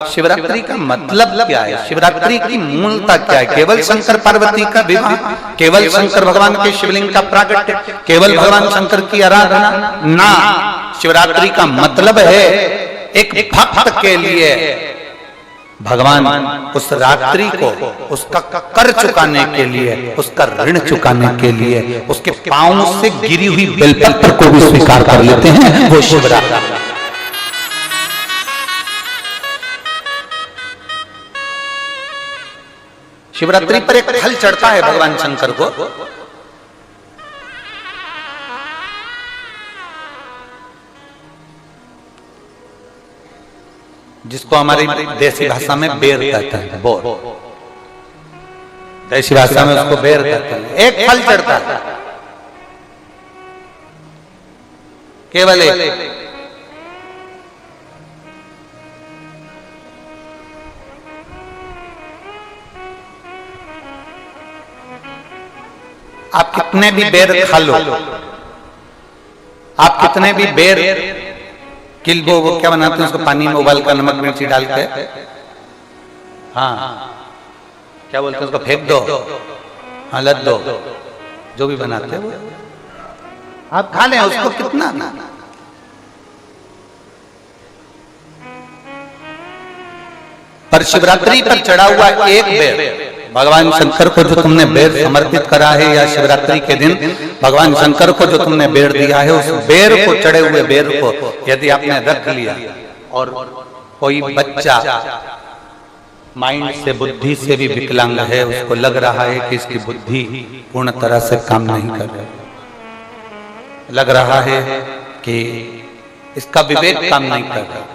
शिवरात्रि का मतलब क्या है? शिवरात्रि की मूलता क्या है? केवल शंकर पार्वती का विवाह, केवल शंकर भगवान के शिवलिंग का प्राकट्य, केवल भगवान शंकर की आराधना ना। शिवरात्रि का मतलब है एक भक्त के लिए भगवान उस रात्रि को उसका कर चुकाने के लिए, उसका ऋण चुकाने के लिए उसके पांव से गिरी हुई बेलपत्र को भी स्वीकार कर लेते हैं, वो शिवरात्रि। शिवरात्रि पर एक फल चढ़ता है भगवान शंकर को, जिसको हमारी देसी भाषा में बेर कहते हैं। बोर, देसी भाषा में उसको बेर कहते हैं। एक फल चढ़ता है, केवल एक। आप कितने भी बेर खा लो, आप कितने भी बेर किल्बो, वो क्या बनाते हैं उसको पानी में उबाल कर नमक मिर्ची डाल के, हाँ क्या बोलते हैं उसको, फेंक दो, हाँ लद दो, जो भी बनाते हैं वो आप खा लें, उसको कितना ना। पर शिवरात्रि पर चढ़ा हुआ एक बेर भगवान शंकर को जो तुमने बेर समर्पित करा है, या शिवरात्रि के दिन भगवान शंकर को जो तुमने बेर दिया है, उस बेर को, चढ़े हुए बेर को यदि आपने रख लिया और कोई बच्चा माइंड से, बुद्धि से भी विकलांग है, उसको लग रहा है कि इसकी बुद्धि पूर्ण तरह से काम नहीं कर रही, लग रहा है कि इसका विवेक काम नहीं कर रहा।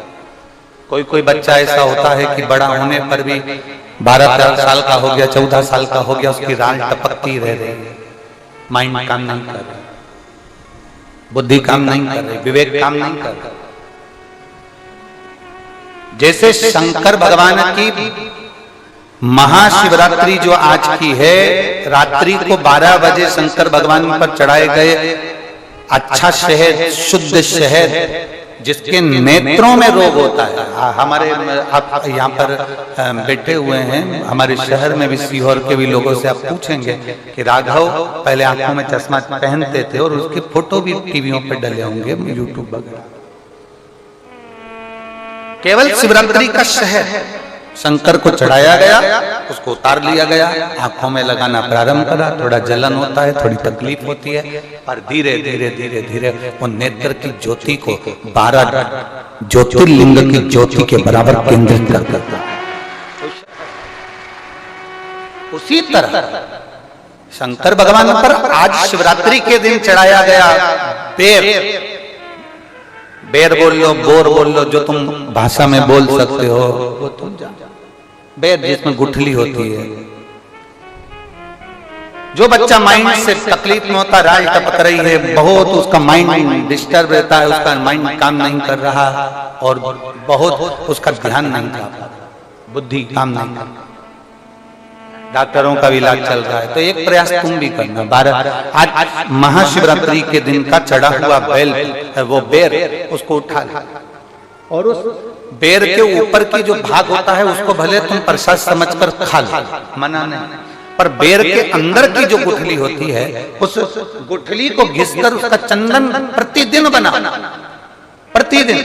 कोई बच्चा ऐसा होता है कि बड़ा होने पर भी 12 साल का हो गया, 14 साल का हो गया, उसकी राल टपकती रह रही है, माइंड काम नहीं कर रहा, बुद्धि काम नहीं कर रही, विवेक काम नहीं कर रहा। जैसे शंकर भगवान की महाशिवरात्रि जो आज की है, रात्रि को 12 बजे शंकर भगवान पर चढ़ाए गए अच्छा शहद, शुद्ध शहद, जिसके नेत्रों में रोग होता है। हमारे आप यहाँ पर बैठे हुए हैं, हमारे शहर में भी, सीहोर के भी लोगों से आप पूछेंगे कि राघव पहले आंखों में चश्मा पहनते थे, और उसके फोटो भी टीवियों पे डले होंगे, यूट्यूब वगैरह। केवल शिवरात्रि का शहद शंकर को चढ़ाया गया, उसको उतार लिया गया, आंखों में लगाना प्रारंभ करा। थोड़ा जलन होता है, थोड़ी तकलीफ होती है, पर धीरे धीरे धीरे धीरे वो नेत्र की ज्योति को 12 ज्योतिर्लिंग की ज्योति के बराबर केंद्रित कर करता है। उसी तरह शंकर भगवान पर आज शिवरात्रि के दिन चढ़ाया गया बेर, बेर बोल लो, बोर बोल लो, जो तुम भाषा में बोल सकते हो वो तुम जानो। बेर जिसमें गुठली होती है, जो बच्चा माइंड से तकलीफ में होता, राल टपक रही है, बहुत उसका माइंड डिस्टर्ब रहता है, उसका माइंड काम नहीं कर रहा और बहुत उसका ध्यान नहीं कर रहा, बुद्धि काम नहीं कर रहा, डॉक्टरों का भी इलाज चल रहा है, तो एक प्रयास तुम भी करना। 12 आज महाशिवरात्रि के दिन का चढ़ा हुआ बेल, वो बेर, उसको उठा और उस बेर के ऊपर की जो भाग होता है उसको भले तुम प्रसाद समझकर खा लो, मना नहीं, पर बेर के अंदर की जो गुठली होती है, उस गुठली को घिसकर उसका चंदन प्रतिदिन बनाना, प्रतिदिन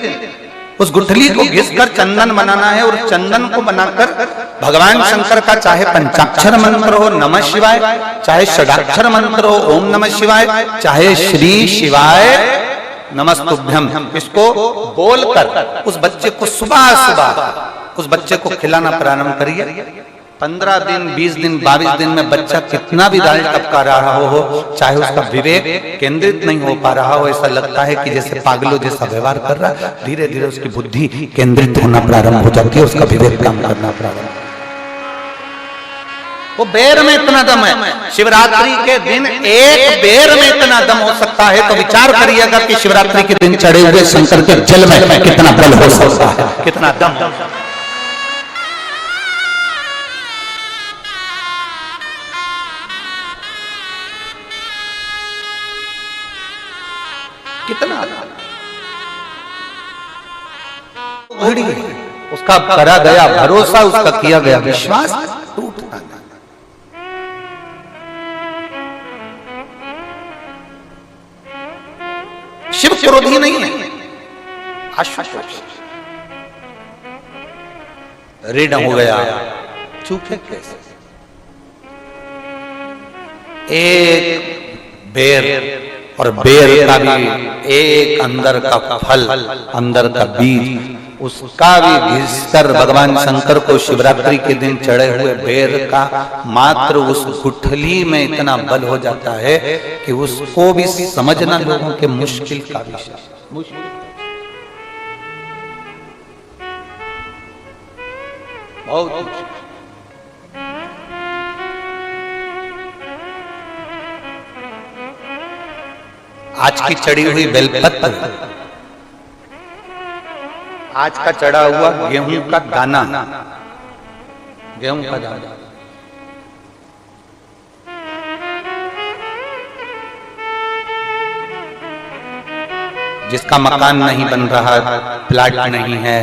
उस गुठली को घिसकर चंदन बनाना है, और चंदन को बनाकर भगवान शंकर का चाहे पंचाक्षर मंत्र हो नमः शिवाय, चाहे षडाक्षर मंत्र हो ओम नमः शिवाय, चाहे श्री शिवाय नमस्तुभ्यम, इसको बोलकर उस बच्चे को सुबह सुबह उस बच्चे को खिलाना प्रारंभ करिए। 15 दिन, 20 दिन, 22 दिन में बच्चा कितना भी दाल टपका रहा हो, चाहे उसका विवेक केंद्रित नहीं हो पा रहा हो, ऐसा लगता है कि जैसे पागलों जैसा व्यवहार कर रहा है, धीरे धीरे उसकी बुद्धि केंद्रित होना प्रारंभ हो जाती है, उसका विवेक काम करना प्रारंभ। वो बेर में इतना दम है, शिवरात्रि के दिन एक बेर में इतना दम हो सकता है, तो विचार करिएगा कि शिवरात्रि के दिन चढ़े हुए शंकर के जल में कितना बल हो सकता है, कितना दम। कितना उसका करा गया भरोसा, उसका किया गया विश्वास टूटता नहीं। शिव क्रोधी नहीं है, आशुतोष ऋण हो गया, चूके कैसे? एक बेर, और बेर का भी एक अंदर का फल, अंदर का बीज, उसका भी घिसकर भगवान शंकर को शिवरात्रि के दिन चढ़े हुए बेर का मात्र उस गुठली में इतना बल हो जाता है कि उसको भी समझना लोगों के मुश्किल का विषय। बहुत आज की चढ़ी हुई बेलपत्र, आज का चढ़ा हुआ गेहूं का दाना, गेहूं का दाना, जिसका मकान नहीं बन रहा, प्लाट नहीं है,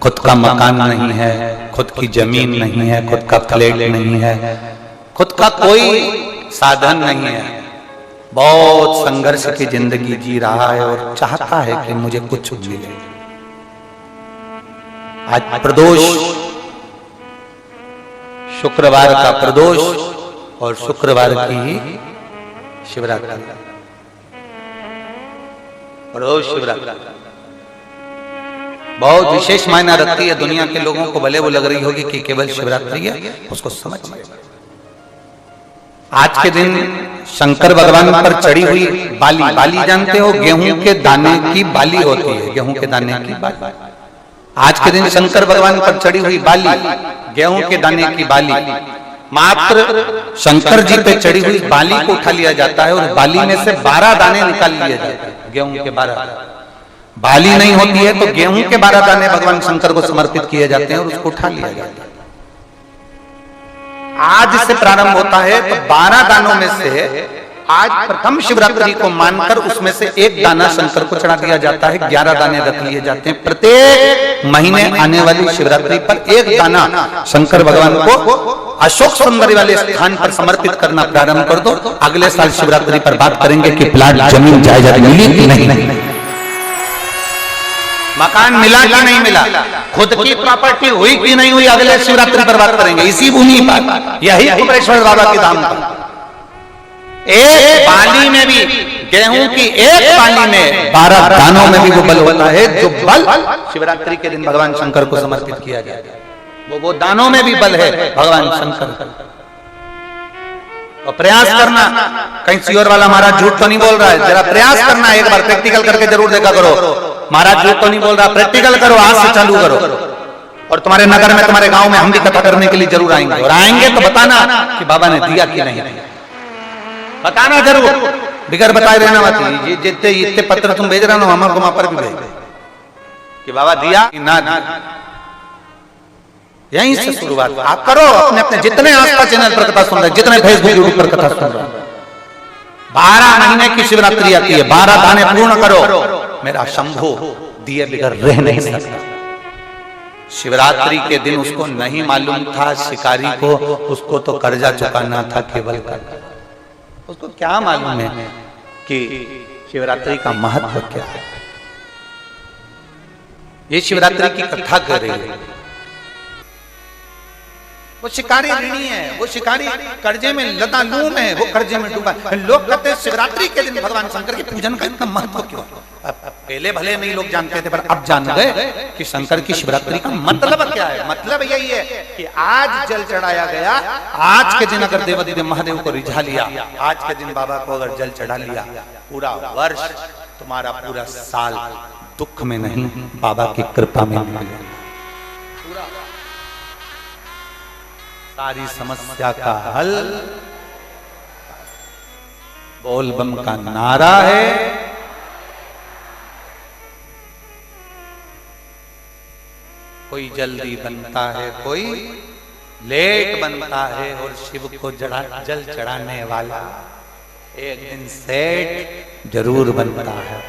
खुद का मकान नहीं है, खुद की जमीन नहीं है, खुद का फ्लैट नहीं है, खुद का कोई साधन नहीं है, बहुत संघर्ष की जिंदगी जी रहा है और चाहता है कि मुझे कुछ मिले। आज प्रदोष, शुक्रवार का प्रदोष और शुक्रवार की ही शिवरात्रि, प्रदोष शिवरात्रि बहुत विशेष मायना रखती है। दुनिया के लोगों को भले वो लग रही होगी कि केवल शिवरात्रि है, उसको समझ। आज के दिन शंकर भगवान पर चढ़ी हुई बाली, बाली जानते हो, गेहूं के दाने की बाली होती है, गेहूं के दाने की बाली। आज के दिन शंकर भगवान पर चढ़ी हुई बाली, गेहूं के दाने की बाली, मात्र शंकर जी पे चढ़ी हुई बाली को उठा लिया जाता है और बाली में से 12 दाने निकाल लिए जाते हैं। गेहूं के 12, बाली नहीं होती है तो गेहूं के 12 दाने भगवान शंकर को समर्पित किए जाते हैं और उसको उठा लिया जाता है। आज से प्रारंभ होता है तो 12 दानों में से आज प्रथम शिवरात्रि को मानकर उसमें से एक दाना शंकर को चढ़ा दिया जाता है, 11 दाने रख लिए जाते हैं। प्रत्येक महीने आने वाली शिवरात्रि पर एक दाना शंकर भगवान को अशोक सुंदरी वाले स्थान पर समर्पित करना प्रारंभ कर दो। अगले साल शिवरात्रि पर बात करेंगे कि प्लाट, जमीन, जायदाद मिली कि नहीं, मकान मिला कि नहीं मिला, खुद की प्रॉपर्टी हुई कि नहीं हुई, अगले शिवरात्रि पर बात करेंगे इसी भूमि पर, यही कुमरेश्वर बाबा की धाम पर। एक बाली में भी, गेहूं की एक बाली में 12 दानों में भी वो बल होता है जो बल शिवरात्रि के दिन भगवान शंकर को समर्पित किया जाएगा। वो दानों में भी बल है भगवान शंकर का। और प्रयास करना, कहीं सियोर वाला महाराज झूठ तो नहीं बोल रहा है, जरा प्रयास करना, एक बार प्रैक्टिकल करके जरूर देखा करो। महाराज झूठ तो नहीं बोल रहा, प्रैक्टिकल करो, आज से चालू करो। और तुम्हारे नगर में, तुम्हारे गांव में हम भी कथा करने के लिए जरूर आएंगे, और आएंगे तो बताना कि बाबा ने दिया कि नहीं, बताना जरूर, बिगर बताए रहना मत। ये जितने पत्र तुम भेज रहे हो हमारे को वहां पर भी भेज कि बाबा दिया ना। यहीं से शुरुआत आप करो, अपने अपने जितने आस्था चैनल पर कथा सुन रहे, जितने फेसबुक यूट्यूब पर कथा सुन रहे, 12 महीने की शिवरात्रि आती है, 12 दाने पूर्ण करो। मेरा शंभू दिए बिगर रह नहीं सकता। शिवरात्रि के दिन उसको नहीं मालूम था शिकारी को, उसको तो कर्जा चुकाना था केवल, उसको क्या मालूम है कि शिवरात्रि का महत्व क्या है। ये शिवरात्रि की कथा कर रही है। वो शिकारी ऋणी है, वो शिकारी कर्जे में लतालूम है, वो कर्जे में डूबा। लोग कहते हैं शिवरात्रि के दिन भगवान शंकर के पूजन का इतना महत्व क्यों? पहले भले नहीं लोग जानते थे, पर अब जान गए कि शंकर की शिवरात्रि का मतलब क्या है। मतलब यही है कि आज जल चढ़ाया गया, आज के दिन अगर देवाधिदेव महादेव को रिझा लिया, आज के दिन बाबा को अगर जल चढ़ा लिया, पूरा वर्ष तुम्हारा पूरा साल दुख में नहीं, बाबा की कृपा में निकलेगा। सारी समस्या का हल बोल बम का नारा है। कोई जल्दी बनता है, कोई लेट बनता है, और शिव को जल चढ़ाने वाला एक दिन सेठ जरूर बनता है।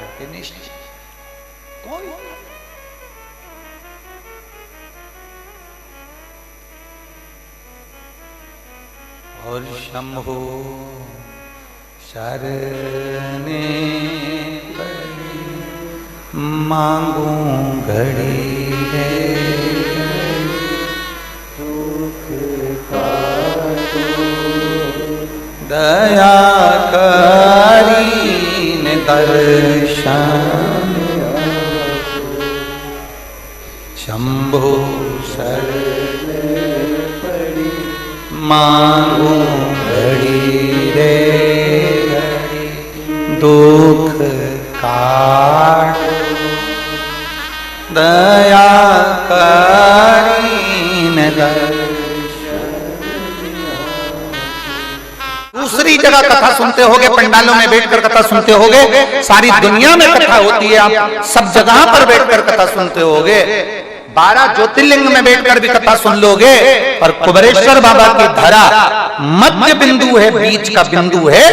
और शंभो शरणे मांगू घड़ी है दया करीन दर्शन शंभो शरण मांगू घड़ी रे घड़ी दुख काट दया करीन दर्शन। दूसरी जगह कथा सुनते होगे, पंडालों में बैठकर कथा सुनते होगे, सारी दुनिया में कथा होती है, आप सब जगह पर बैठकर कथा सुनते होगे, 12 ज्योतिर्लिंग में बैठकर भी कथा सुन लोगे, पर कुबेरेश्वर बाबा की धरा मध्य बिंदु है, बीच का बिंदु है,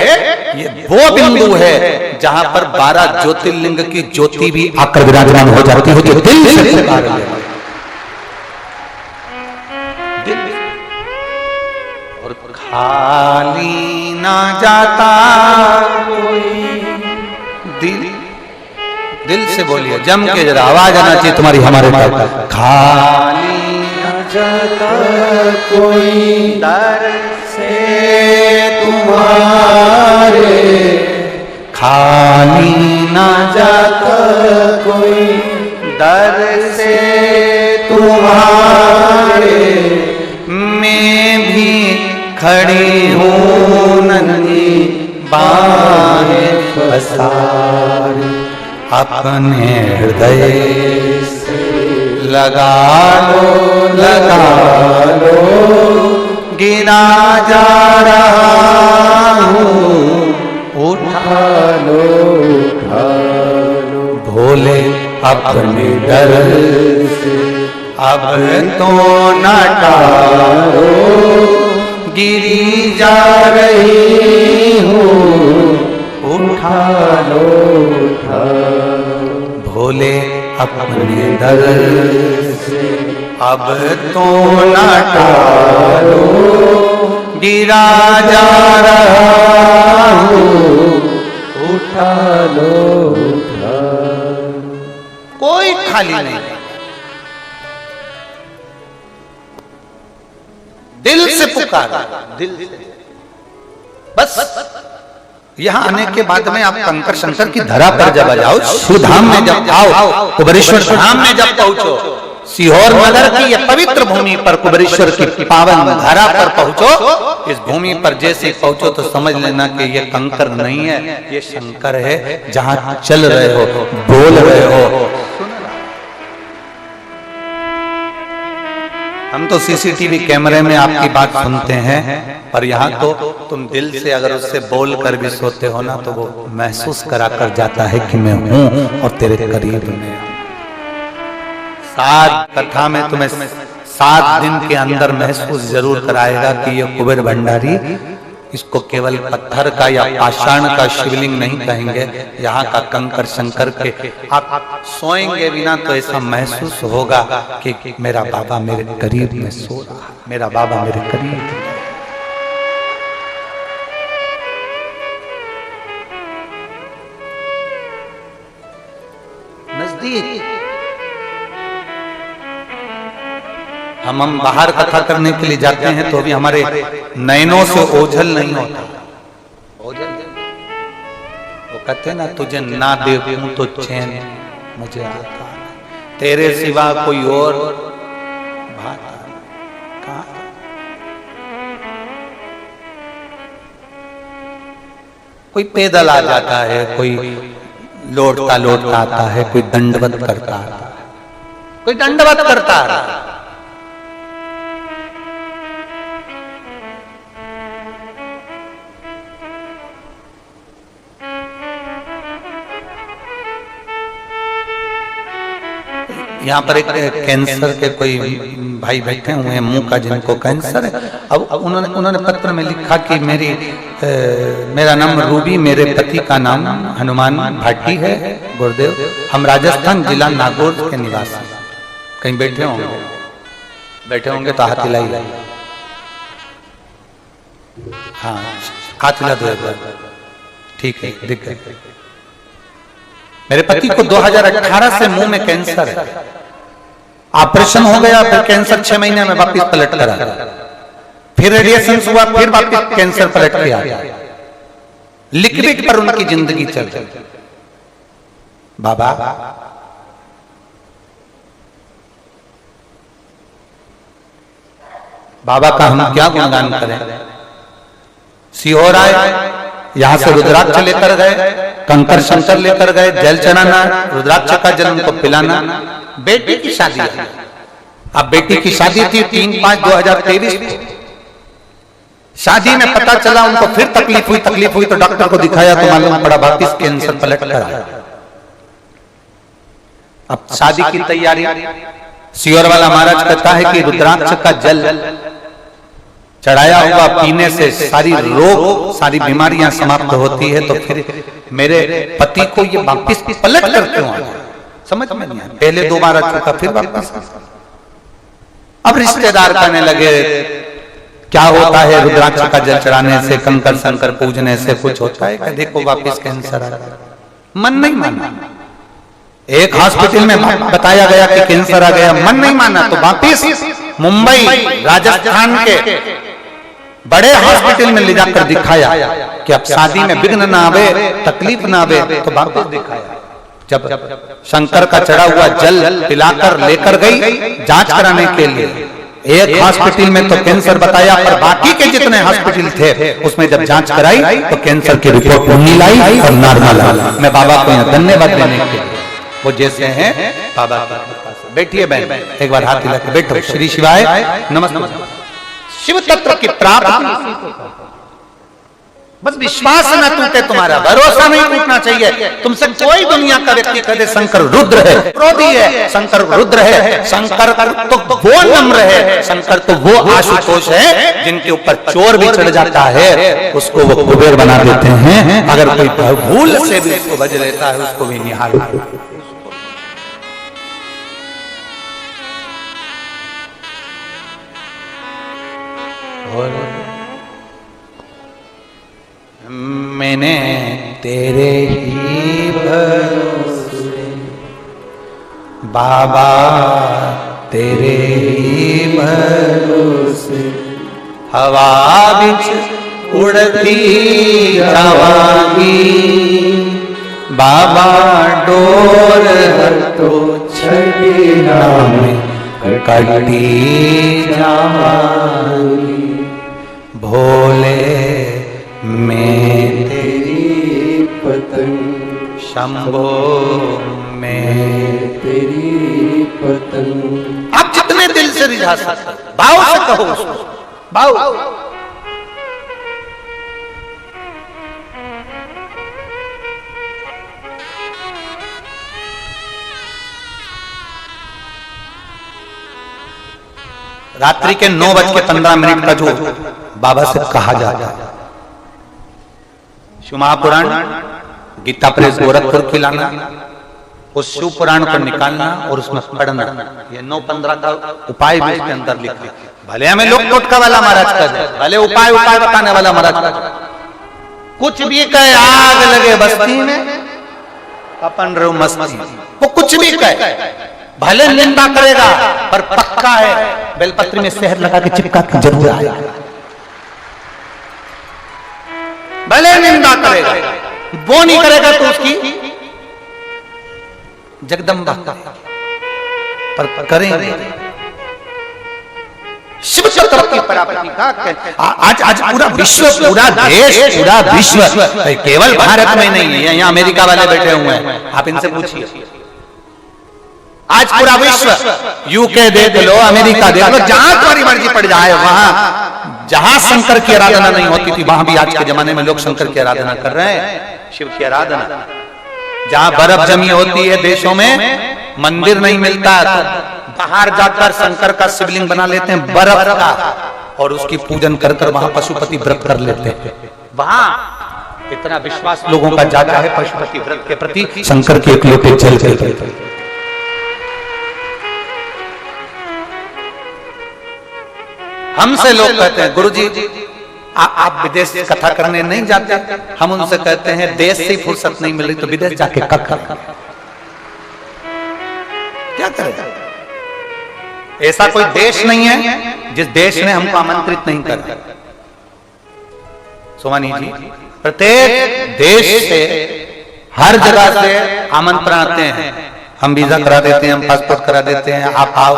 ये वो बिंदु है जहां पर 12 ज्योतिर्लिंग की ज्योति भी आकर विराजमान हो जाती है। दिल से पुकार ले, और खाली ना जाता कोई दिल से बोलिए, जम के जरा आवाज आना चाहिए तुम्हारी हमारे पास। खाली ना जाता कोई दर से तुम्हारे, खाली ना जाता कोई दर से तुम्हारे, मैं भी खड़ी हूँ नन्ही बाहें पसारी, अपने हृदय से लगा लो गिरा जा रहा हूँ, उठा लो भोले अपने डर से अब तो न टालो, गिरी जा रही हूँ, उठा लो भोले अपने दर से अब तो न टालो, गिरा जा रहा हूँ, उठा लो कोई खाली नहीं, दिल से पुकार, दिल से बस। यहाँ आने के बाद में आप कंकर शंकर की धरा पर जब जाओ, शिवधाम में जब आओ, कुबेरेश्वर धाम में जब पहुंचो, सीहोर नगर की ये पवित्र भूमि पर कुबेरेश्वर की पावन धरा पर पहुंचो, इस भूमि पर जैसे पहुंचो तो समझ लेना कि ये कंकर नहीं है, ये शंकर है, जहां चल रहे हो, बोल रहे हो। हम तो सीसीटीवी कैमरे में आपकी बात सुनते हैं, पर यहाँ तो तुम दिल से अगर उससे बोल कर भी सोते हो ना, तो वो महसूस करा कर जाता है कि मैं हूँ और तेरे करीब में। 7 कथा में तुम्हें 7 दिन के अंदर महसूस जरूर कराएगा कि ये कुबेर भंडारी, इसको केवल पत्थर का या पाषाण का शिवलिंग नहीं कहेंगे, यहाँ का कंकर शंकर के आप सोएंगे बिना तो ऐसा महसूस होगा कि मेरा बाबा मेरे करीब में सो रहा, मेरा बाबा मेरे करीब। नजदीक हम बाहर कथा करने के लिए जाते हैं तो भी हमारे नयनों से ओझल नहीं होता। ओझल वो कहते ना, तुझे ना देखूं तो चैन मुझे आता, तेरे सिवा कोई और भाता कहाँ। कोई पैदल आ जाता है, कोई लौटता लौटता आता है, कोई दंडवत करता है, कोई दंडवत करता है। यहाँ पर एक कैंसर के कोई भाई बैठे हुए हैं, मुंह का जिनको कैंसर है। अब उन्होंने पत्र में लिखा कि मेरा नाम रूबी, मेरे पति का नाम हनुमान भाटी है, गुरुदेव, हम राजस्थान जिला नागौर के निवासी। कहीं बैठे होंगे तो हाथ हिलाइए। हाँ हाथ हिला दो एक बार, ठीक है दिख गए। मेरे पति को 2018 से मुंह में कैंसर है, ऑपरेशन हो गया, फिर कैंसर 6 महीने में वापिस पलट कर आ गया, फिर रेडिएशन हुआ, फिर वापिस कैंसर पलट के आ गया। लिक्विड पर उनकी जिंदगी चल रही। बाबा बाबा का हम क्या गुणगान करें। सीहोर आए, यहां से रुद्राक्ष लेकर गए, कंकर शंकर लेकर गए, जल चढ़ाना, रुद्राक्ष का जल उनको पिलाना। बेटी की शादी, अब बेटी की शादी थी 3/5/2023। शादी में पता चला उनको फिर तकलीफ हुई तो डॉक्टर को दिखाया तो मालूम पड़ा वापिस कैंसर पलट कर आया। अब शादी की तैयारी, सीहोर वाला महाराज कहता है कि रुद्राक्ष का जल चढ़ाया हुआ पीने से सारी रोग सारी बीमारियां समाप्त होती है। तो फिर मेरे पति को ये वापिस पलट कर क्यों आया, समझ में नहीं आया। पहले 2 बार आ चुका, फिर वापस। अब रिश्तेदार कहने लगे क्या होता है रुद्राक्ष का जल चढ़ाने से, कंकर शंकर पूजने से कुछ होता है क्या? देखो वापिस कैंसर आ गया। मन नहीं माना। एक हॉस्पिटल में बताया गया कि कैंसर आ गया, मन नहीं माना तो वापिस मुंबई राजस्थान के बड़े हॉस्पिटल में ले जाकर दिखाया कि अब शादी में विघ्न ना आवे, तकलीफ ना आवे, तो वापिस दिखाया। जब शंकर का चढ़ा हुआ जल पिलाकर लेकर गई जांच कराने के लिए, एक हॉस्पिटल में तो कैंसर बताया, पर बाकी के जितने हॉस्पिटल थे उसमें जब जांच कराई तो कैंसर की रिपोर्ट नहीं लाई और नॉर्मल आई। मैं बाबा को यहाँ धन्यवाद देने के लिए, वो जैसे हैं बाबा की कृपा से। बैठिए बहन, एक बार हाथ हिला के बैठो। श्री शिवाय नमस्ते। शिव तत्व की प्राप्ति, बस विश्वास न टूटे, तुम्हारा भरोसा नहीं टूटना चाहिए। तुमसे कोई दुनिया का व्यक्ति कहे शंकर रुद्र है, क्रोधी है, शंकर रुद्र है, शंकर तो वो नम्र है, शंकर तो वो आशुतोष है जिनके ऊपर चोर भी चढ़ जाता है उसको वो कुबेर बना देते हैं। अगर कोई भूल से भी उसको भज लेता है उसको भी निहाल। मैंने तेरे ही भरोसे बाबा, तेरे ही भरोसे हवा बिच उड़ती जावांगी। बाबा डोर तो छड़ीना में कटी जावांगी। भोले मैं तेरी पतंग, शंभो मैं तेरी पतंग। आप जितने दिल से रिझा सकते, भाव से कहो उसको, भाव। रात्रि के 9:15 का जो बाबा से कहा जाता है, शिव महापुराण, गीता प्रेस गोरखपुर की लाना, उस शिव पुराण को निकालना और उसमें पढ़ना। ये 9:15 का उपाय भी इसके अंदर लिखा। भले हमें लोग टोटका वाला महाराज कर दे, भले उपाय बताने वाला महाराज कर दे, कुछ भी कहे, आग लगे बस्ती में अपन रहो मस्ती, वो कुछ भी कहे, भले निंदा करेगा पर पक्का है बेलपत्री में शहद लगा के चिपका के जरूर आएगा। भले निंदा करेगा, वो नहीं करेगा तो उसकी जगदम्बा पर करेंगे। शिव तत्व की प्राप्ति का आज पूरा विश्व, पूरा देश, पूरा विश्व, केवल भारत में नहीं है, यहाँ अमेरिका वाले बैठे हुए हैं, आप इनसे पूछिए। आज पूरा विश्व, यूके देख लो, अमेरिका देख लो, जहां तुम्हारी मर्जी पड़ जाए, वहां जहां शंकर की आराधना नहीं होती थी वहां भी आज के जमाने में लोग शंकर की आराधना कर रहे हैं, शिव की आराधना। जहां बर्फ जमी होती है देशों में, मंदिर नहीं मिलता, तो बाहर जाकर शंकर का शिवलिंग बना लेते हैं बर्फ का, और उसकी पूजन कर कर वहां पशुपति व्रत कर लेते हैं। वहां इतना विश्वास लोगों का जाता है पशुपति व्रत के प्रति, शंकर के एक लोटे जल के प्रति। हमसे लोग कहते हैं गुरुजी आप विदेश कथा करने नहीं जाते, हम उनसे कहते हैं देश से फुर्सत नहीं मिल रही तो विदेश जाके कब करें, क्या करें? ऐसा कोई देश नहीं है जिस देश ने हमको आमंत्रित नहीं कर। सोमानी जी, प्रत्येक देश से हर जगह से आमंत्रण आते हैं, हम वीजा करा देते हैं, हम पासपोर्ट करा देते हैं, आप आओ,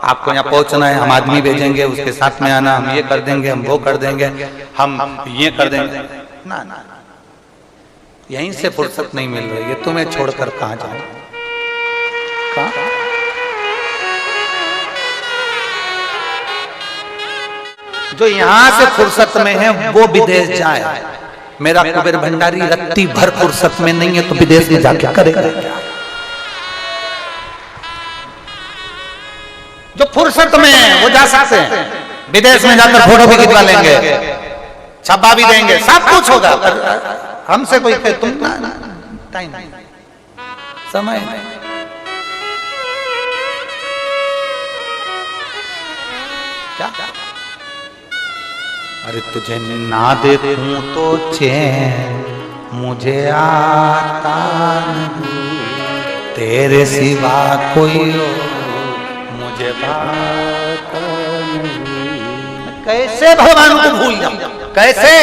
आपको यहाँ पहुंचना है, हम आदमी भेजेंगे, उसके साथ में आना, हम ये कर देंगे, हम वो कर देंगे, हम ये कर देंगे। ना ना, यहीं से फुर्सत नहीं मिल रही है, तुम्हें छोड़कर कहां जाऊं? कहां? जो यहां से फुर्सत में है वो विदेश जाए। मेरा कुबेर भंडारी रत्ती भर फुर्सत में नहीं है तो विदेश में जाके करेगा क्या? जो फुर्सत में है वो जा सकते हैं, विदेश में जाकर फोटो भी खिंचवा लेंगे, छापा भी देंगे, सब कुछ होगा। हमसे कोई कहे तुम टाइम समय नहीं। क्या? अरे तुझे ना देखूं तो चैन मुझे आता नहीं, तेरे सिवा कोई मुझे बात नहीं। कैसे भगवान को भूल जाऊं? कैसे?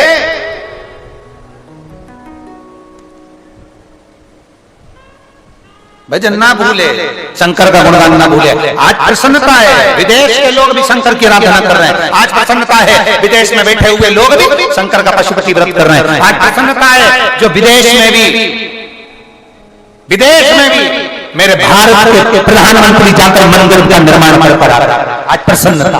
भजन ना भूले, शंकर का गुणगान ना भूले। आज प्रसन्नता है, विदेश के लोग भी शंकर की आराधना कर रहे हैं। आज प्रसन्नता है, विदेश में बैठे हुए लोग भी शंकर का पशुपति व्रत कर रहे हैं। आज प्रसन्नता है, जो विदेश में भी मेरे भारत के प्रधानमंत्री जाकर मंदिर का निर्माण कर रहा है। आज प्रसन्नता।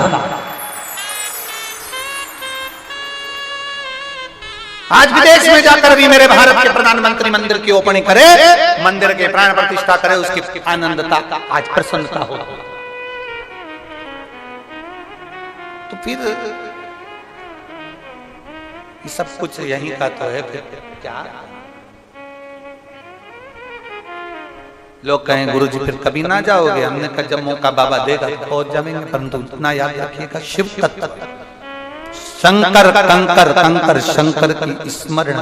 आज विदेश में जाकर भी मेरे भारत के प्रधानमंत्री मंदिर की ओपनिंग करे, मंदिर के प्राण प्रतिष्ठा करे, उसकी आनंदता, आज प्रसन्नता हो। तो फिर ये सब कुछ यही का तो है, फिर क्या? लोग कहें गुरुजी फिर कभी ना जाओगे? हमने कहा जब मौका बाबा देगा पहुंच जाएंगे, परंतु इतना याद रखिएगा, शिव तत्व शंकर कंकर कंकर शंकर की स्मरण।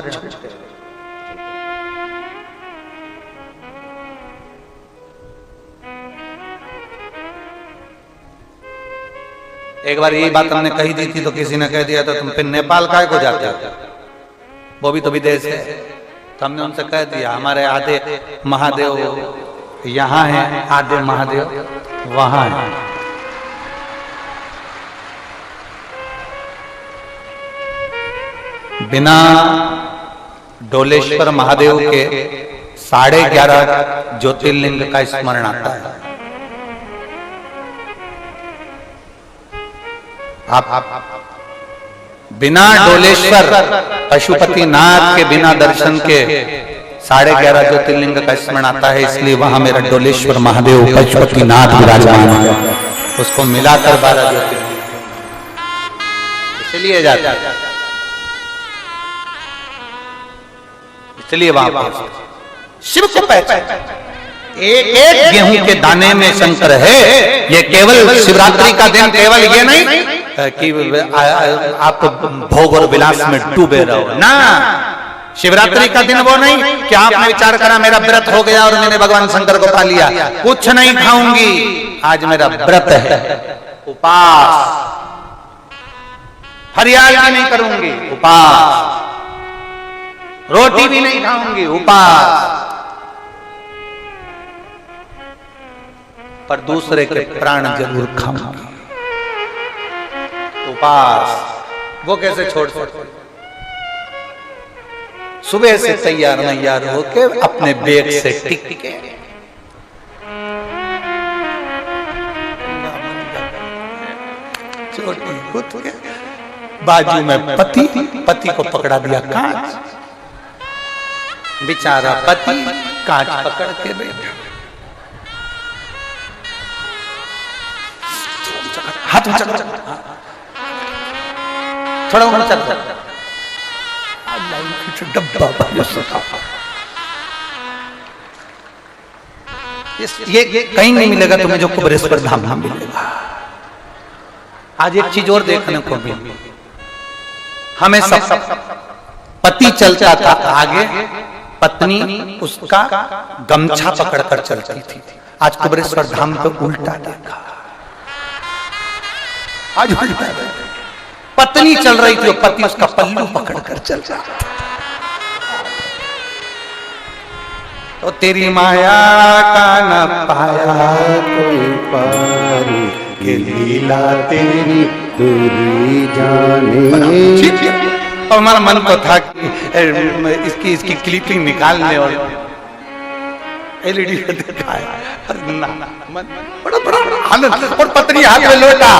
एक बार यही बात हमने कही दी थी तो किसी ने कह दिया था तुम फिर नेपाल काहे को जाते हो, वो भी तो विदेश है। तो हमने उनसे कह दिया हमारे आधे महादेव यहाँ हैं, आधे महादेव वहां हैं। बिना डोलेश्वर महादेव के 11.5 ज्योतिर्लिंग का स्मरण आता है। आप बिना डोलेश्वर पशुपति नाथ के बिना दर्शन के 11.5 ज्योतिर्लिंग का स्मरण आता है, इसलिए वहां मेरा डोलेश्वर महादेव पशुपति नाथ विराजमान है, उसको मिलाकर 12 ज्योतिर्लिंग इसलिए जाता है। इसलिए वहां शिव को पहचान। एक एक गेहूं के दाने में शंकर है। ये केवल शिवरात्रि का दिन केवल ये नहीं कि आप भोग और विलास में डूबे रहो ना। शिवरात्रि का दिन वो नहीं कि आपने विचार करा मेरा व्रत हो गया और मैंने भगवान शंकर को पा लिया, कुछ नहीं खाऊंगी, आज मेरा व्रत है, उपास, फरियाद भी नहीं करूंगी, उपास, रोटी भी नहीं खाऊंगी, उपास, पर दूसरे के प्राण जरूर खाऊंगी, उपास। वो कैसे छोड़ सकते? सुबह से तैयार होके अपने बैग से टिक के छोटी खुद के बाजू में पति को पकड़ा दिया कांच, बेचारा पति कांच पकड़ के बैठा, हाथ थोड़ा ऊंचा डब्बा ये कहीं नहीं मिलेगा तुम्हें जो कुबेरेश्वर धाम में मिलेगा। आज एक चीज और देखने को भी, हमें सब पति चलता था आगे, पत्नी उसका गमछा पकड़कर चलती थी। आज कुबेरेश्वर धाम पे उल्टा देखा, आज उल्टा देखा। पत्नी चल रही थी और पति उसका पल्लू पकड़कर चल रहा था। तो तेरी माया का न पाया कोई पार, ये लीला तेरी दूरी जाने। और हमारा मन तो था कि इसकी क्लिपिंग निकालने और एलईडी पे दिखाया, पर ना, बड़ा बड़ा आनंद। और पत्नी हाथ में लोटा,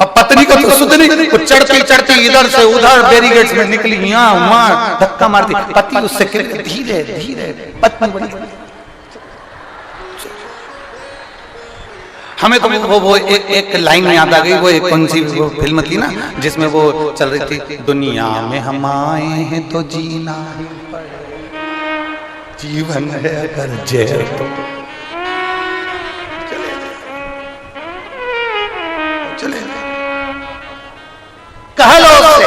अब पत्नी को तो सुध नहीं, वो चढ़ती चढ़ती इधर से उधर बैरिकेड्स में निकली, यहाँ वहां धक्का मारती। पति उससे धीरे धीरे, पत्नी बड़ी। हमें तो वो एक लाइन याद आ गई, वो एक कौन सी वो फिल्म थी ना जिसमें वो चल रही थी, दुनिया में हम आए हैं तो जीना ही पड़े, जीवन है अगर जहर तो चले कह लो उससे,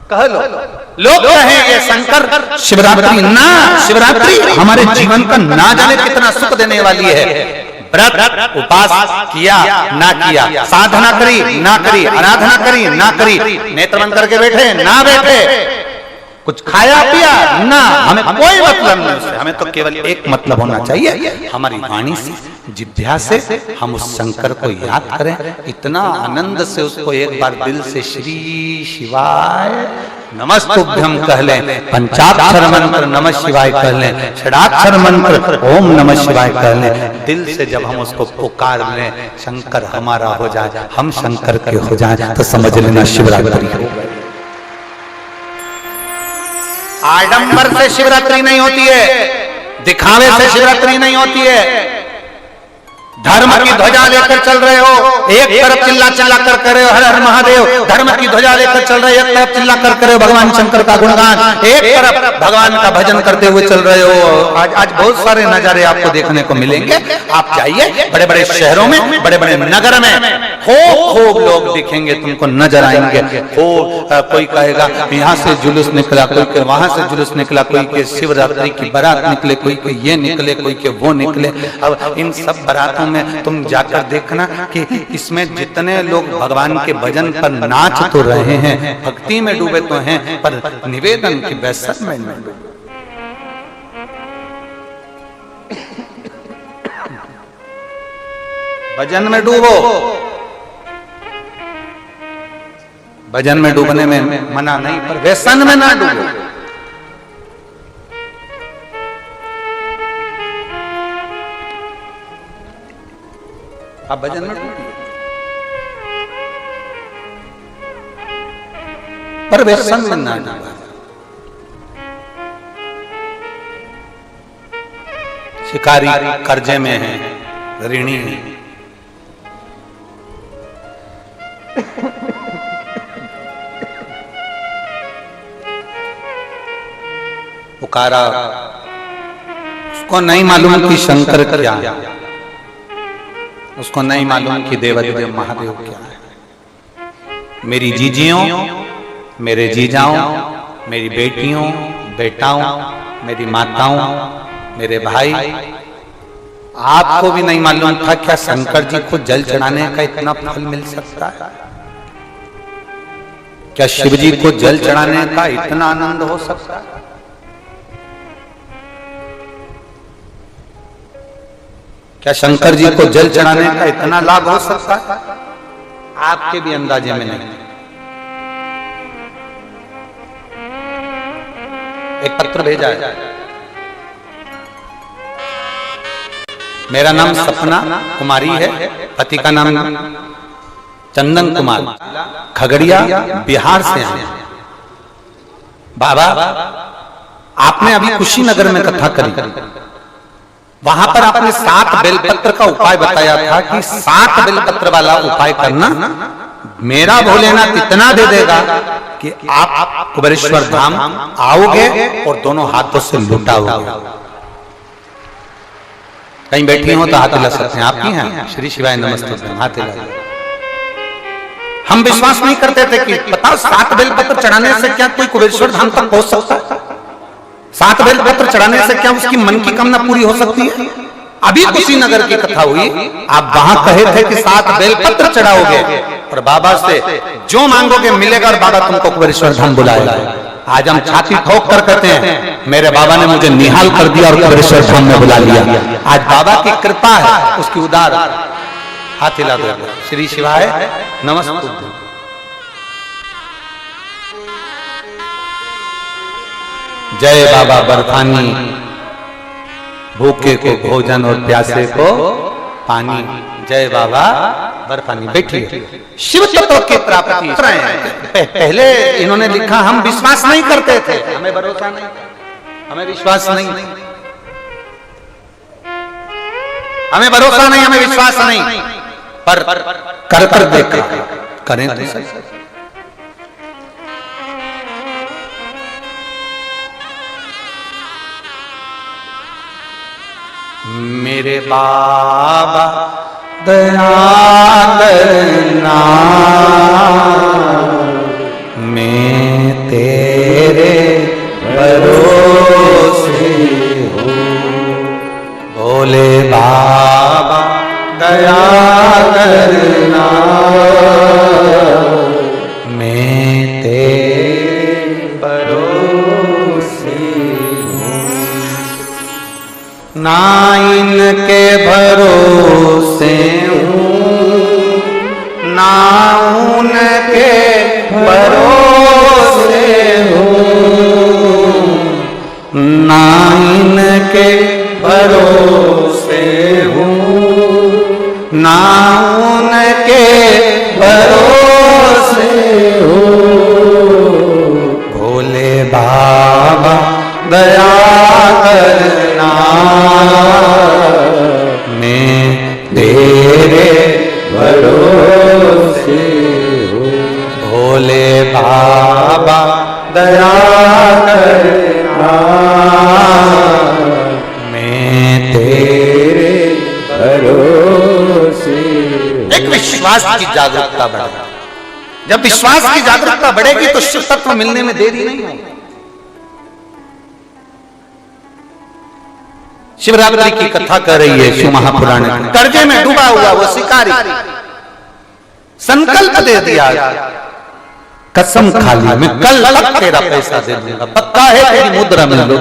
कह लो। लोग कहें ये शंकर शिवरात्रि ना, शिवरात्रि हमारे जीवन का ना जाने कितना सुख देने वाली है। व्रत उपास किया ना किया, साधना करी ना करी, आराधना करी ना करी, नेत्र बंद करके बैठे ना बैठे, कुछ खाया पिया ना, हमें कोई मतलब नहीं उससे। हमें तो केवल एक मतलब होना चाहिए, हमारी वाणी से, जिह्वा से हम उस शंकर को याद करें, इतना आनंद से उसको एक बार दिल से श्री शिवाय नमस्तुभ्यम कह लें, पंचाक्षर मंत्र नमः शिवाय कह लें, षडाक्षर मंत्र ओम नमः शिवाय कह लें। दिल से जब हम उसको पुकार लें, शंकर हमारा हो जाए, हम शंकर के हो जाए, तो समझ लेना शिवरात्रि हो गई। आडंबर से शिवरात्रि नहीं होती है, दिखावे से शिवरात्रि नहीं होती है। धर्म की ध्वजा लेकर चल रहे हो, एक तरफ चिल्ला चिल्ला कर करे हर हर महादेव, धर्म की ध्वजा लेकर चल रहे हो, एक तरफ चिल्ला कर करे भगवान शंकर का गुणगान, एक तरफ भगवान का भजन करते हुए चल रहे हो। आज बहुत सारे नजारे आपको देखने को मिलेंगे। आप जाइए बड़े बड़े शहरों में, बड़े बड़े नगर में, खूब लोग दिखेंगे, तुमको नजर आएंगे। कोई कहेगा यहाँ से जुलूस निकला, कोई के वहां से जुलूस निकला, कोई के शिवरात्रि की बारात निकले, कोई के ये निकले, कोई के वो निकले। अब इन सब बारातों में तुम जाकर देखना कि इसमें जितने लोग भगवान के भजन पर नाच तो रहे हैं, भक्ति में डूबे तो हैं, पर निवेदन की बेसन में डूबे। भजन में डूबो, भजन में डूबने में मना नहीं, पर व्यसन में ना डूबो। आप भजन में डूबिए, पर व्यसन में ना डूबो। शिकारी कर्जे में है, ऋणी है, पुकारा, उसको नहीं मालूम कि शंकर क्या है, उसको नहीं मालूम कि देवाधिदेव महादेव क्या है। मेरी जीजियों, मेरे जीजाओं, मेरी बेटियों, बेटाओं, मेरी माताओं, मेरे भाई, आपको भी नहीं मालूम था क्या शंकर जी को जल चढ़ाने का इतना फल मिल सकता है? क्या शिव जी को जल चढ़ाने का इतना आनंद हो सकता है? क्या शंकर जी को जल चढ़ाने का इतना लाभ हो सकता है? आपके भी अंदाजे में नहीं। एक पत्र भेजा है, मेरा नाम सपना कुमारी है, पति का नाम चंदन कुमार, खगड़िया बिहार से हैं। बाबा, आपने अभी कुशीनगर में कथा करी, वहां पर आपने 7 बेलपत्र का उपाय बताया था कि 7 बेलपत्र वाला उपाय करना, मेरा भोलेनाथ इतना दे देगा कि आप कुबेरेश्वर धाम आओगे और दोनों हाथों से लुटाओगे। कहीं बैठी हो तो हाथ हिला सकते हैं, आपकी हैं श्री शिवाय नमस्ते, हाथ हिला। हम विश्वास नहीं करते थे कि पता 7 बेलपत्र चढ़ाने से क्या कोई कुबेरेश्वर धाम तक पहुंच सकता है? 7 बेलपत्र चढ़ाने से क्या उसकी मन की कामना पूरी हो सकती है? अभी कुशीनगर की कथा हुई, आप वहां कहे थे कि 7 बेलपत्र चढ़ाओगे और बाबा से जो मांगोगे मिलेगा और बाबा तुमको कुबेरेश्वर धाम बुलाएगा। आज हम छाती ठोक कर कहते हैं मेरे बाबा ने मुझे निहाल कर दिया और कुबेरेश्वर धाम में बुला लिया। आज बाबा की कृपा है, उसकी उदार हाथ हिला दो। श्री शिवाय नमस्ते। जय बाबा बर्फानी, भूखे को भोजन और प्यासे को पानी। जय बाबा बर्फानी। बैठिए। शिव तत्व की प्राप्ति। पहले इन्होंने लिखा हम विश्वास नहीं करते थे, हमें भरोसा नहीं, हमें विश्वास नहीं, हमें भरोसा नहीं, हमें विश्वास नहीं, पर कर कर देखा करें तो सही। मेरे बाबा दया करना, मैं तेरे भरोसे हूँ। भोले बाबा दया करना, मैं तेरे भरोसे हूँ। ना इनके भरोसे हूँ, ना उनके भरोसे हूँ, ना इनके भरोसे हूँ, ना उनके भरोसे हूँ। भोले बाबा दया करना, मैं तेरे भरोसे हूँ। भोले बाबा दया करना, मैं तेरे भरोसे। एक विश्वास की जागरूकता बढ़े। जब विश्वास की जागरूकता बढ़ेगी तो शिव तत्व मिलने में देरी नहीं होगी। शिवरात्रि की कथा कर रही है शिव महापुराण में। कर्जे में डूबा हुआ वो शिकारी संकल्प दे दिया, कसम खा ली मैं कल तक तेरा पैसा दे दूंगा, पक्का है तेरी मुद्रा में लो।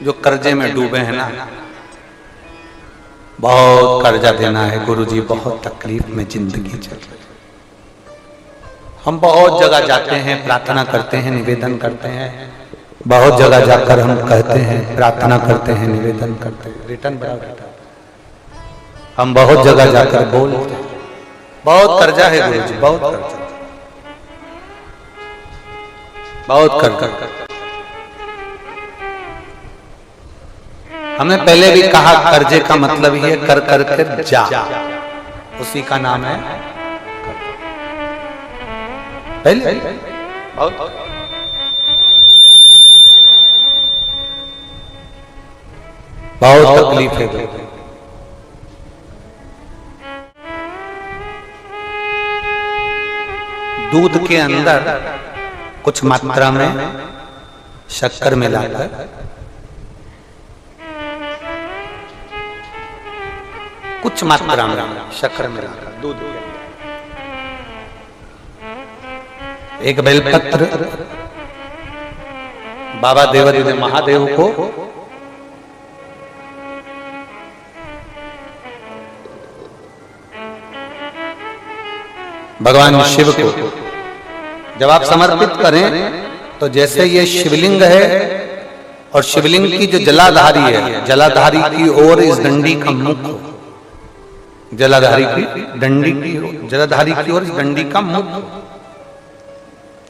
जो कर्जे में डूबे हैं ना, बहुत कर्जा देना है गुरुजी, बहुत तकलीफ में जिंदगी चल रही। हम बहुत जगह जाते हैं, प्रार्थना करते हैं, निवेदन करते हैं, बहुत जगह जाकर हम कहते हैं, प्रार्थना करते हैं, निवेदन करते हैं, रिटर्न बराबर। हम बहुत जगह जाकर बोलते हैं, बहुत कर्जा है गुरुजी, बहुत कर्जा, बहुत कर्जा। हमने पहले भी कहा कर्जे का मतलब ही है कर कर कर जा, उसी का नाम है पहले। बहुत तकलीफ है। दूध के अंदर कुछ मात्रा में शक्कर मिलाकर, कुछ मात्रा में शक्कर मिलाकर दूध के अंदर एक बेलपत्र बाबा देवादिदेव महादेव को भगवान शिव को जब आप समर्पित करें तो जैसे ये शिवलिंग है और शिवलिंग की जो जलाधारी है, जलाधारी की ओर इस डंडी का मुख, जलाधारी की डंडी की, जलाधारी की ओर इस डंडी का मुख,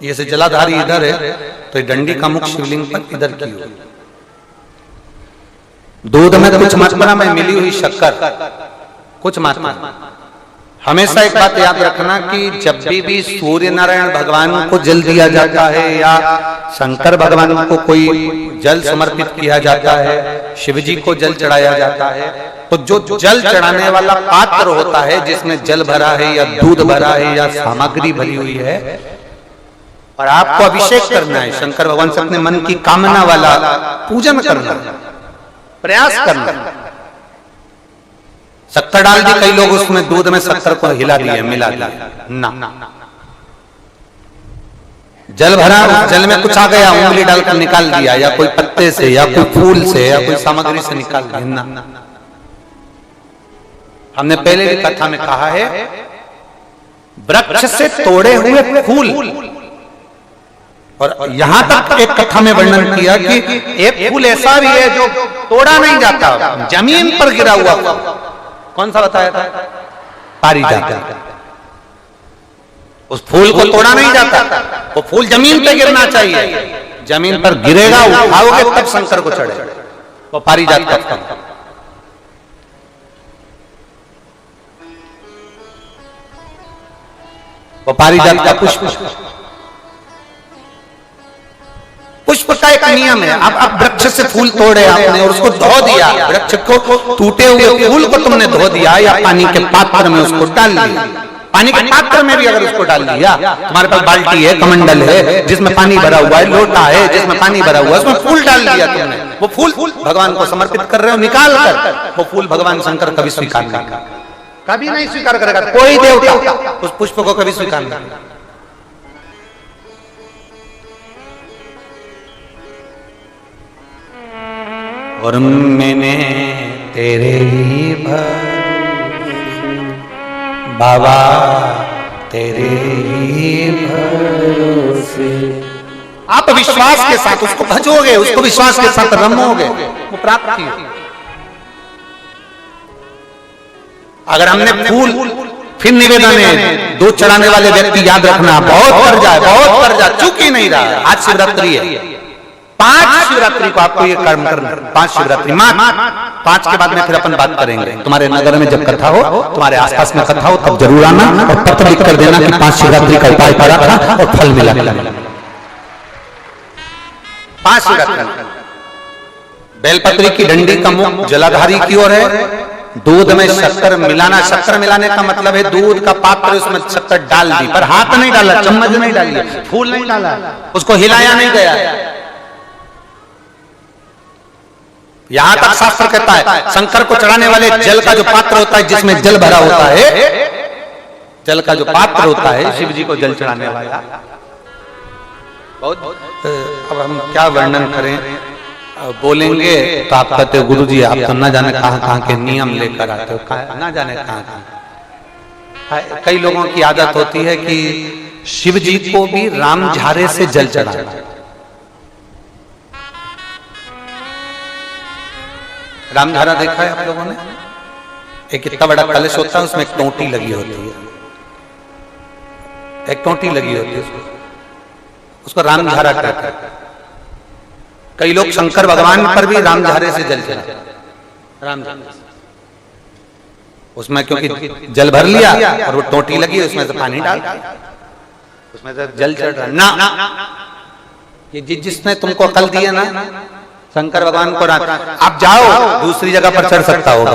ये से जलाधारी इधर है तो डंडी का मुख शिवलिंग पर इधर की ओर। दूध में कुछ मात्रा में मिली हुई शक्कर, कुछ मात्रा हमेशा एक बात याद रखना कि जब भी सूर्य नारायण भगवान को जल दिया जाता है या शंकर भगवान को कोई जल समर्पित किया जाता है, शिव जी को जल चढ़ाया जाता है, तो जो जल चढ़ाने वाला पात्र होता है जिसमें जल भरा है या दूध भरा है या सामग्री भरी हुई है और आपको अभिषेक करना है, शंकर भगवान से अपने मन की कामना वाला पूजन करना, प्रयास करना। शक्कर डाल दी, कई लोग उसमें दूध में शक्कर को हिला दिए, मिला दिया ना, जल भरा, जल में कुछ आ गया, उंगली डालकर निकाल दिया या कोई पत्ते से या कोई फूल से या कोई सामग्री से निकाल दिया ना। हमने पहले भी कथा में कहा है, वृक्ष से तोड़े हुए फूल, और यहां तक एक कथा में वर्णन किया कि एक फूल ऐसा भी है जो तोड़ा नहीं जाता, जमीन पर गिरा हुआ। कौन सा बताया था? पारिजात। उस फूल को तोड़ा नहीं जाता, वो फूल जमीन पे गिरना चाहिए, जमीन पर गिरेगा, उठाओगे तब शंकर को चढ़ेगा, वो पारिजात का फल। वो पारिजात का पुष्प, पुष्प का एक नियम है। अब वृक्ष से फूल तोड़े आपने और उसको धो दिया, वृक्ष को, टूटे हुए फूल को तुमने धो दिया या पानी के पात्र में उसको डाल दिया, पानी के पात्र में भी अगर उसको डाल दिया, तुम्हारे पास बाल्टी है, कमंडल है जिसमें पानी भरा हुआ है, लोटा है जिसमें पानी भरा हुआ है, उसमें फूल डाल दिया तुमने, वो फूल भगवान को समर्पित कर रहे हो, निकाल कर वो फूल भगवान शंकर कभी स्वीकार नहीं करेगा, कभी नहीं स्वीकार करेगा, कोई देवता उस पुष्प को कभी स्वीकार नहीं करेगा। और मैंने तेरे ही बाबा तेरे ही भरोसे, आप विश्वास के साथ उसको भजोगे, उसको विश्वास के साथ रमोगे, वो प्राप्ति है। अगर हमने फूल, फिर निवेदन है, दूध चढ़ाने वाले व्यक्ति याद रखना, बहुत कर जाए, चूक ही नहीं रहा। आज शिवरात्रि है, 5 शिवरात्रि को आपको ये कर्म करना, 5 शिवरात्रि, 5 के बाद में फिर अपन बात करेंगे। तुम्हारे नगर में जब कथा हो, तुम्हारे आसपास में कथा हो, तब जरूर आना और पत्र लिख कर देना कि 5 शिवरात्रि का उपाय करा था और फल मिला। 5 शिवरात्रि, बेलपत्री की डंडी का मुख जलाधारी की ओर है, दूध में शक्कर मिलाना, शक्कर मिलाने का मतलब है दूध का पात्र उसमें शक्कर डाल दी, पर हाथ नहीं डाला, चम्मच नहीं डाली, फूल नहीं डाला, उसको हिलाया नहीं गया। यहां तक शास्त्र कहता है शंकर को चढ़ाने वाले जल का जो पात्र होता है, जिसमें जल भरा होता है, जल का जो पात्र होता है, शिव जी को जल चढ़ाने वाला, बहुत। अब हम क्या वर्णन करें, बोलेंगे तो आप कहते हो गुरु जी आप तो न जाने कहां के नियम लेकर आते हो, ना जाने कहां। कई लोगों की आदत होती है कि शिव जी को भी राम झारे से जल चढ़ाना। रामधारा देखा है आप लोगों ने? एक इतना बड़ा कलश होता है, उसमें एक टोंटी लगी होती है, एक टोंटी लगी होती है, उसको रामधारा कहते हैं। कई लोग शंकर भगवान पर भी रामधारे से जल चढ़ाते हैं, रामधारे से। उसमें क्योंकि जल भर लिया और वो टोंटी लगी, उसमें से पानी डाल, उसमें से जल चढ़ रहा ना। ये जिसने तुमको अकल दी है ना, शंकर भगवान को आप जाओ दूसरी जगह पर चढ़ सकता होगा,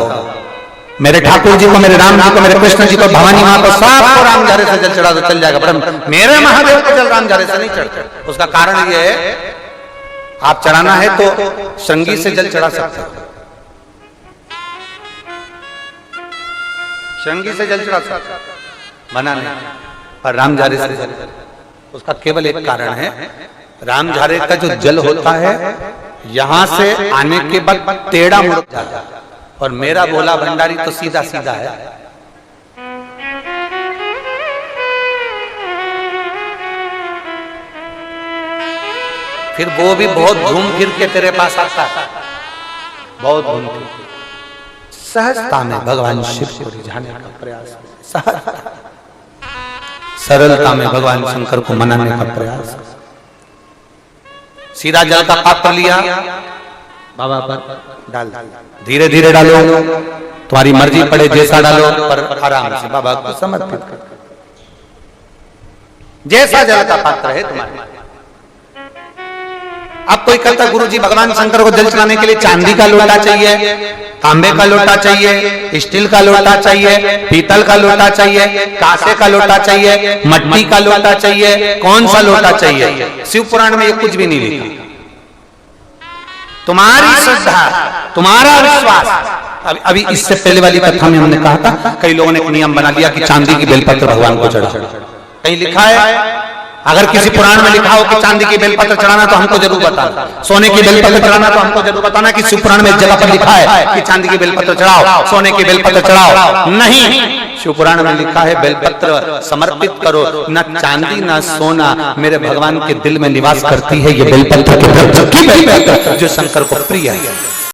मेरे ठाकुर जी को, मेरे राम जी को, मेरे कृष्ण जी को, भवानी मां को, सबको रामझारे से जल चढ़ा तो चल जाएगा, पर मेरे महादेव को जल रामझारे से नहीं चढ़ता। उसका कारण ये है, आप चढ़ाना है तो श्रृंगी से जल चढ़ा सकते हो, श्रृंगी से जल चढ़ा सकते, मना नहीं, पर रामझारे से। उसका केवल एक कारण है, रामझारे का जो जल होता है यहां से आने के बाद टेढ़ा मुड़ जाता है, और मेरा भोला भंडारी तो सीधा सीधा है। फिर वो भी बहुत घूम फिर के तेरे पास आता है, बहुत घूम फिर, सहजता में भगवान शिव को रिझाने का प्रयास, सरलता में भगवान शंकर को मनाने का प्रयास। सीधा जल का पात्र लिया, बाबा पर डाल, धीरे धीरे डालो, तुम्हारी मर्जी पड़े जैसा डालो, पर आराम से बाबा को समर्पित कर, जैसा जल का पात्र है तुम्हारे। अब कोई कहता गुरुजी भगवान शंकर को जल चढ़ाने के लिए चांदी का लोटा चाहिए, तांबे का लोटा चाहिए, स्टील का लोटा चाहिए, पीतल का लोटा चाहिए, कांसे का लोटा चाहिए, मिट्टी का लोटा चाहिए, कौन सा लोटा चाहिए? शिव पुराण में ये कुछ भी नहीं लिखा। तुम्हारी श्रद्धा, तुम्हारा विश्वास। अभी इससे पहले वाली कथा में हमने कहा था, कई लोगों ने एक नियम बना लिया कि चांदी की बेलपत्र भगवान को चढ़ा। कहीं लिखा है? अगर किसी पुराण में लिखा हो कि चांदी की बेलपत्र चढ़ाना तो हमको जरूर बताना, सोने की बेलपत्र चढ़ाना तो हमको जरूर बताना कि शिव पुराण में इस जगह पर लिखा है कि चांदी की बेलपत्र चढ़ाओ, सोने की बेलपत्र चढ़ाओ। नहीं, शिव पुराण में लिखा है बेलपत्र समर्पित करो, न चांदी न सोना, मेरे भगवान के दिल में निवास करती है ये बेलपत्र की बेलपत्र जो शंकर को प्रिय है।